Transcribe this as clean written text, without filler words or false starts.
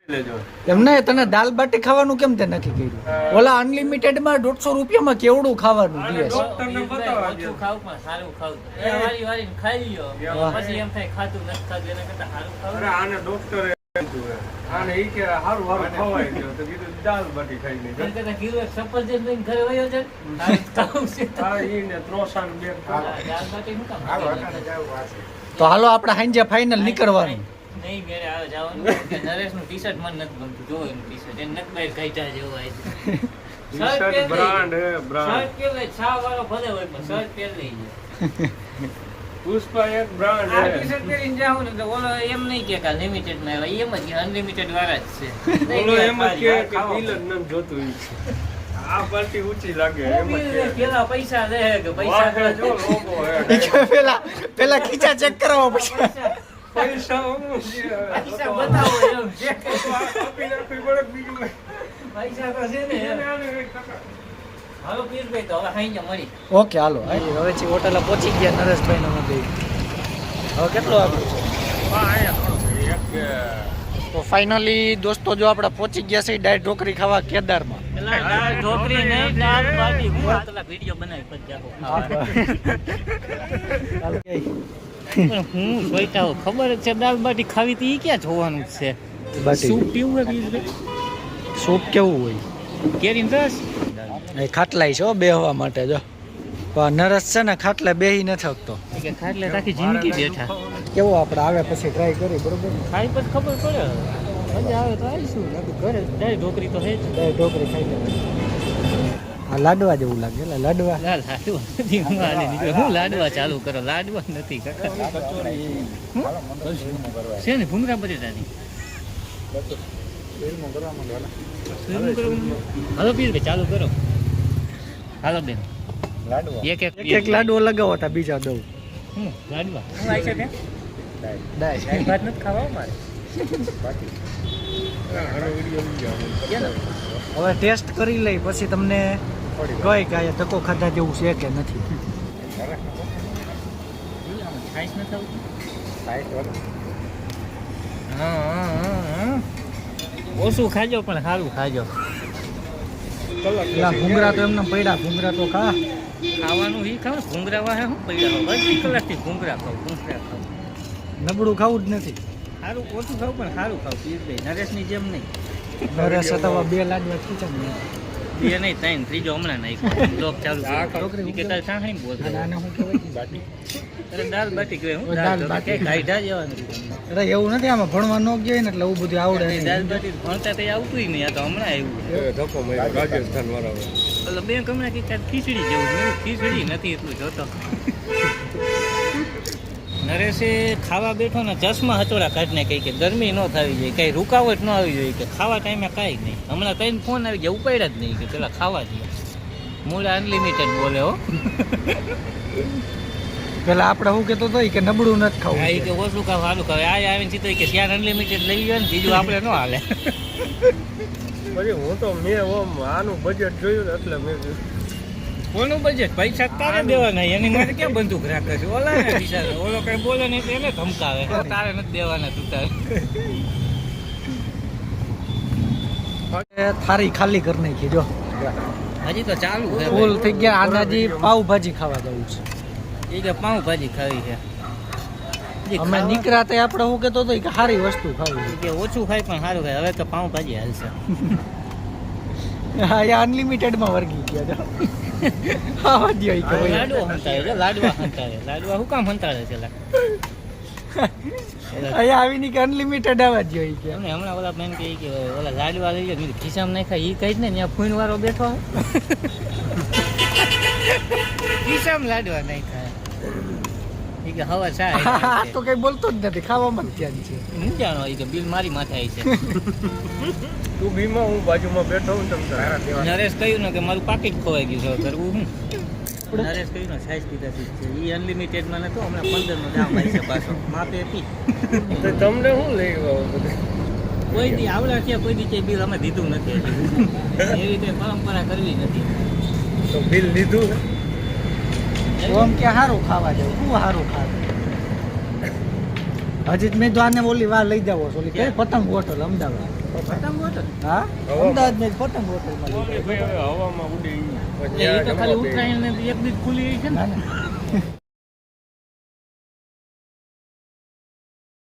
એમને તને દાલ બાટી ખાવાનું કેમ તે નક્કી કર્યું? ઓલા અનલિમિટેડ માં 150 રૂપિયામાં કેવડું ખાવાનું દિવસ? ડોક્ટરને બતાવવા દો. ખાવ પણ સારું ખાવું એ વારી વારી ખાઈ લ્યો પછી એમ થાય ખાતું નથી ખાતું એના કરતા સારું ખાવું. અરે આને ડોક્ટરે કીધું હે. આને ઈ કે હારું ખવાય ગયો તો કીધું દાલ બાટી ખાઈ લે. એમ કરતા કિલો એક સફરજન લઈને ઘરે વયો જાય સારું ખાવું છે. હા ઈને ત્રોસાન બે દાળ બાટી શું કામ તો હાલો આપણે હાંજે ફાઇનલ નીકળવાનું. નહીં મેરે આવે જવાનું કે નરેશનું ટી-શર્ટ મને નથી ગમતું. જો એનું ટી-શર્ટ એને નથી બહાર કાઢ્યા જેવું આવે છે. ટી-શર્ટ બ્રાન્ડ હે બ્રાન્ડ. શર્ટ પહેરે છા વાળો ભલે હોય પણ શર્ટ પહેર લઈ પુષ્પા એક બ્રાન્ડ આ હે. ટી-શર્ટ પહેરીને જાઉં ને તો ઓલો એમ નહીં કે લિમિટેડ માં આવ્યા એમ જ અનલિમિટેડ વાળા જ છે. ઓલો એમ જ કે બિલ જ ન જોતું ઈ છે. આ પાર્ટી ઊંચી લાગે એમ જ કે. પેલા પૈસા લે કે પૈસા વાહે જો લોગો હે. પેલા ખીચા ચેક કરાવો પછી. પૈસા અમુક પૈસા બતાવો એમ છે કે આપી નાખવી પડે બીજું કઈ. પૈસા તો છે ને એમ. હાલો પીરભાઈ તો હવે ખાઈને મળી. ઓકે હાલો હવે છે હોટલે પહોંચી ગયા નરેશભાઈ નો મંદિર. હવે કેટલો આપ્યું છે? તો ફાઇનલી દોસ્તો જો આપણે પહોંચી ગયા છે ડાયટ ઢોકરી ખાવા કેદારમાં. પેલા દાળ ઢોકરી નહીં દાળ બાટી હું પેલા વિડિયો બનાવી પછી જાકો પણ હું સોઈટા હો ખબર જ છે દાળ બાટી ખાવી તો ઈ ક્યાં જોવાનું છે. બાટી સૂપ પીવું હે બીજું સૂપ કેવું હોય? કેરીનો રસ એ ખાટલાય છે હો બેહવા માટે જો. પણ નરેશ છે ને ખાટલે બેહી ન થકતો. કે ખાટલે આખી જિંદગી બેઠા કેવો આપણે આવે પછી ટ્રાય કરી બરોબર ને? ખાઈ પછી ખબર પડે મજા આવે તો આવીશું ઘરે દાળ ઢોકરી તો હે જ ડાયટ ઢોકરી ખાઈ લે. આ લાડવા જેવું લાગે એટલે લાડવા. લાડવા નથી હું આને નીકળે હું લાડવા ચાલુ કરો લાડવા નથી કાકા છે ને ભૂંગરા બટેટાની હાલો પીર ભાઈ ચાલુ કરો હાલો બેન એક એક લાડવો લગાવો તા બીજા દઉં. હું લાડવા હું આવી શકે ડાય ભાત નથી ખાવા મારે હવે ટેસ્ટ કરી લઈ પછી તમને કહે કે આ ધક્કો ખાધા જેવું છે કે નથી. ખાઈશ ન થવું હા ઓછું ખાજો પણ સારું ખાજો પેલા ભૂંગરા તો એમને પડ્યા ભૂંગરા તો ખા. ખાવાનું ઈ ખાવ ભૂંગરા વાહે હું પડ્યા બધી કલાકથી ભૂંગરા ખાવ નબળું ખાવું જ નથી. સારું ઓછું ખાવ પણ સારું ખાવ પીર ભાઈ નરેશની જેમ નહીં નરેશ અથવા બે લાડવા ખીચા ને બે નહીં ત્રણ ત્રીજો હમણાં નાખ્યો બ્લોગ ચાલુ છોકરી કે તાર સાંભળીને બોલ આને હું કહેવાય બાટી. અરે દાલ બાટી કહેવાય હું દાલ દાલ બાટી. બાટી કાઢા જેવા નથી અરે એવું નથી આમાં ભણવા ન ગયો ને એટલે એવું બધું આવડે દાલ નહીં. બાટી ભણતા તો આવતું નહીં આ તો હમણાં આવ્યું ધક્કો માર્યો રાજસ્થાન વાળા. એટલે બે હમણાં કે ખીચડી જેવું મેં ખીચડી નથી એટલું જોતો નરેશે ખાવા બેઠો ને ચશ્મા હચોડા કાઢને કહી કે ગરમી ન થવી જોઈએ કઈ રૂકાવટ ન આવી જોઈએ કે ખાવા ટાઈમે કાંઈ નહીં હમણાં ત્રણ ફોન આવી ગયા ઉપાડ્યા જ નહીં કે પેલા ખાવા દઈએ મૂળ અનલિમિટેડ બોલે હો પેલા આપણે શું કહેતો હતો કે નબળું નથી હા ખાવું. એ કે ઓછું ખાવ સારું ખાવ આ આવીને સીધો કે ત્યાં અનલિમિટેડ લઈ ગયો ને બીજું આપણે ન હાલે પછી હું તો મેં ઓમ આનું બજેટ જોયું ને એટલે મેં કોનું બજેટ પૈસા તારે દેવાના એની માટે ક્યાં બંદૂક રાખે છે ઓલા ને બિચારા ઓલો કઈ બોલે નહીં તો એને ધમકાવે તારે નથી દેવાના તું તારે થારી ખાલી કરી નાખી જો. હજી તો ચાલુ છે ફૂલ થઈ ગયા. આને હજી પાવભાજી ખાવા જવું છે. એ કે પાઉં ભાજી ખાવી છે અમે નીકળ્યા તે આપણે શું કહેતો હતો કે સારી વસ્તુ ખાવી કે ઓછું ખાય પણ સારું ખાય હવે તો પાઉં ભાજી હાલશે છે. હા એ અનલિમિટેડમાં વર્ગી ગયા જો. હા જ હોય કે ભાઈ. લાડવા હંતાડે છે લાડવા હંતાડે લાડવા શું કામ હંતાડે છે અહીંયા આવીને કે અનલિમિટેડ આવવા જ હોય કે. એમને હમણાં ઓલા બેન કહે કે ઓલા લાડવા લઈ જાય ખિસ્સામાં નહીં ખાય એ કહી જ ને ત્યાં ફૂન વાળો બેઠો ખિસ્સામાં લાડવા નહીં ખાય એ કે હવા ચા આ તો કઈ બોલતો જ નથી ખાવામાં જ ધ્યાન છે. હું જાણો એ કે બિલ મારી માથે આવી છે તું બીમાં હું બાજુમાં બેઠો હું તમને નરેશ કહ્યું ને કે મારું પાકીટ ખોવાઈ ગયું છે કરવું હું નરેશ કહ્યું ને સાઈઝ પીધાથી છે એ અનલિમિટેડમાં નતો હમણાં 15 નો દામ આવી છે પાછો માપે પી તો તમને શું લઈ ગયો બધું કોઈ દી આવડા છે કોઈ દી બિલ અમે દીધું નથી હજી. એવી રીતે પરંપરા કરવી નથી તો બિલ લીધું ઓમ કે સારું ખાવા જવું શું સારું ખાવા હજી જ મેં તો આને ઓલી વાર લઈ જાવ ઓલી કઈ પતંગ હોટલ અમદાવાદ પતંગ હોટલ હા અમદાવાદમાં એક પતંગ હોટલમાં ઓલે ભાઈ હવે હવામાં ઉડે ઈ. એ તો ખાલી ઉત્તરાયણ ને એક દી જ ખુલી છે ને ના ના